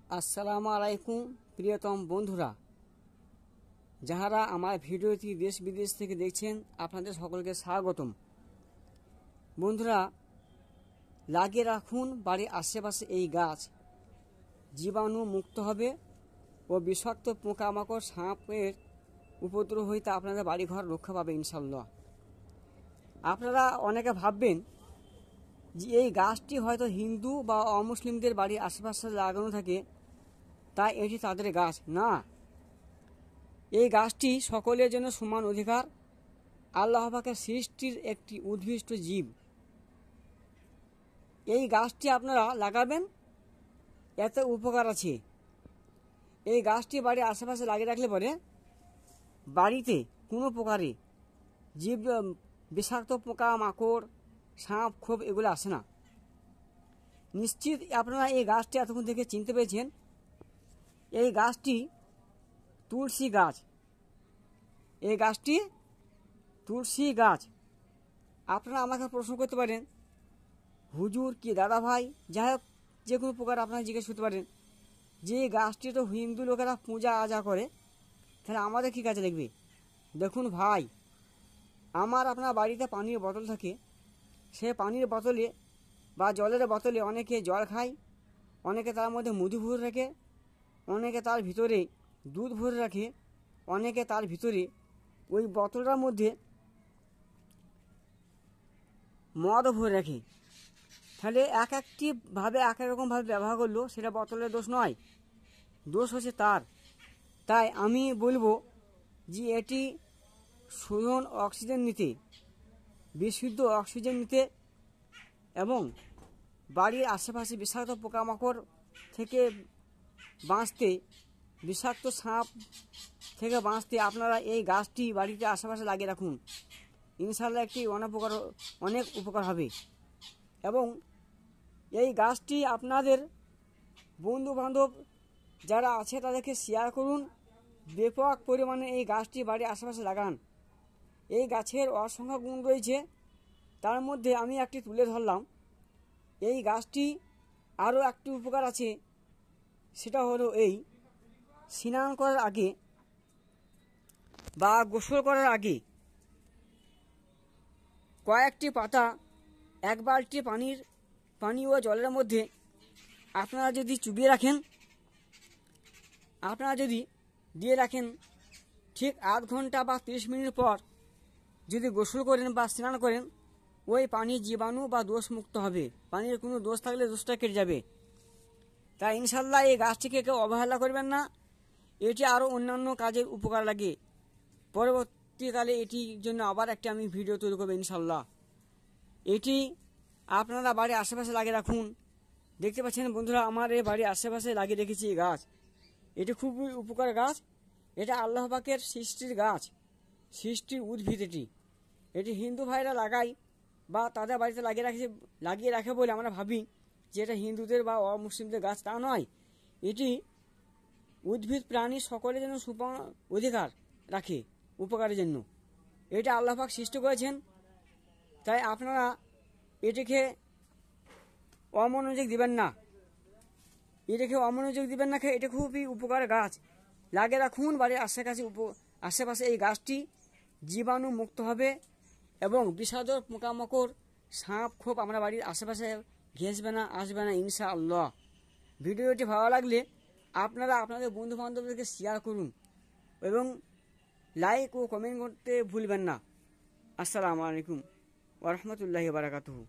আসসালামু আলাইকুম প্রিয়তম বন্ধুরা, যাহারা আমার ভিডিওটি দেশ বিদেশ থেকে দেখছেন আপনাদের সকলকে স্বাগতম। বন্ধুরা, লাগিয়ে রাখুন বাড়ির আশেপাশে এই গাছ, জীবাণু মুক্ত হবে ও বিষাক্ত পোকামাকড় সাপের উপদ্রব হইতে আপনাদের বাড়িঘর রক্ষা পাবে ইনশাল্লাহ। আপনারা অনেকে ভাববেন যে এই গাছটি হয়তো হিন্দু বা অমুসলিমদের বাড়ির আশেপাশে লাগানো থাকে, তাই এটি তাদের গাছ না। এই গাছটি সকলের জন্য সমান অধিকার। আল্লাহ পাকের সৃষ্টির একটি উদ্ভিষ্ট জীব। এই গাছটি আপনারা লাগাবেন, এত উপকার আছে। এই গাছটি বাড়ির আশেপাশে লাগিয়ে রাখলে পরে বাড়িতে কোনো প্রকারে জীব বিষাক্ত পোকা মাকড় সাপ খোপ এগুলো আসে না। নিশ্চিত আপনারা এই গাছটি এতক্ষণ থেকে চিনতে পেরেছেন। এই গাছটি তুলসী গাছ। এই গাছটি তুলসী গাছ। আপনারা আমাকে প্রশ্ন করতে পারেন, হুজুর কি দাদা ভাই, যাই হোক যে কোনো প্রকার আপনারা জিজ্ঞেস করতে পারেন যে গাছটি তো হিন্দু লোকেরা পূজা আজা করে, তাহলে আমাদের কী কাজে লাগবে? দেখুন ভাই, আমার আপনার বাড়িতে পানির বোতল থাকে, সে পানির বোতলে বা জলের বোতলে অনেকে জল খায়, অনেকে তার মধ্যে মধু ভরে রাখে, অনেকে তার ভিতরে দুধ ভরে রাখে, অনেকে তার ভিতরে ওই বোতলটার মধ্যে মদ ভরে রাখে। তাহলে এক একটিভাবে এক এক রকমভাবে ব্যবহার করলো, সেটা বোতলের দোষ নয়, দোষ হচ্ছে তার। তাই আমি বলবো যে এটি শোধন অক্সিজেন নিতে, বিশুদ্ধ অক্সিজেন নিতে এবং বাড়ির আশেপাশে বিষাক্ত পোকামাকড় থেকে বাঁচতে, বিষাক্ত সাপ থেকে বাঁচতে আপনারা এই গাছটি বাড়িতে আশেপাশে লাগিয়ে রাখুন। ইনশাল্লাহ একটি অনেক উপকার হবে। এবং এই গাছটি আপনাদের বন্ধু বান্ধব যারা আছে তাদেরকে শেয়ার করুন। ব্যাপক পরিমাণে এই গাছটি বাড়ির আশেপাশে লাগান। এই গাছের অসংখ্য গুণ রয়েছে, তার মধ্যে আমি একটি তুলে ধরলাম। এই গাছটি আরও একটি উপকার আছে, সেটা হলো এই স্নান করার আগে বা গোসল করার আগে কয়েকটি পাতা এক বালতি পানি ও জলের মধ্যে আপনারা যদি চুবিয়ে রাখেন, দিয়ে রাখেন, ঠিক আধ ঘন্টা বা 30 মিনিট পর যদি গোসল করেন বা স্নান করেন, ওই পানির জীবাণু বা দোষ মুক্ত হবে। পানির কোনো দোষ থাকলে দোষটা কেটে যাবে। তাই ইনশাল্লাহ এই গাছটিকে কেউ অবহেলা করবেন না। এটি আরও অন্যান্য কাজের উপকার লাগে। পরবর্তীকালে এটির জন্য আবার একটি আমি ভিডিও তৈরি করবো ইনশাল্লাহ। এটি আপনারা বাড়ির আশেপাশে লাগিয়ে রাখুন। দেখতে পাচ্ছেন বন্ধুরা, আমার এই বাড়ির আশেপাশে লাগিয়ে রেখেছি এই গাছ। এটি খুবই উপকার গাছ। এটা আল্লাহ পাকের সৃষ্টির গাছ, সৃষ্টির উদ্ভিদ। এটি হিন্দু ভাইরা লাগায় বা তাদের বাড়িতে লাগিয়ে রাখে বলে আমরা ভাবি যে এটা হিন্দুদের বা অমুসলিমদের গাছ, তা নয়। এটি উদ্ভিদ প্রাণী সকলের জন্য অধিকার রাখে, উপকারের জন্য। এটা আল্লাহ পাক সৃষ্টি করেছেন। তাই আপনারা এটিকে অমনোযোগ দিবেন না। এটা খুবই উপকার গাছ। লাগিয়ে রাখুন বাড়ির আশেপাশে এই গাছটি, জীবাণু মুক্ত হবে এবং বিষাক্ত পোকামাকড় সাপ খোপ আমরা বাড়ির আশেপাশে ঘেঁষবে না, আসবে না ইনশাআল্লাহ। ভিডিওটি ভালো লাগলে আপনারা আপনাদের বন্ধু বান্ধবদেরকে শেয়ার করুন এবং লাইক ও কমেন্ট করতে ভুলবেন না। আসসালামু আলাইকুম ওয়া রাহমাতুল্লাহি ওয়া বারাকাতুহু।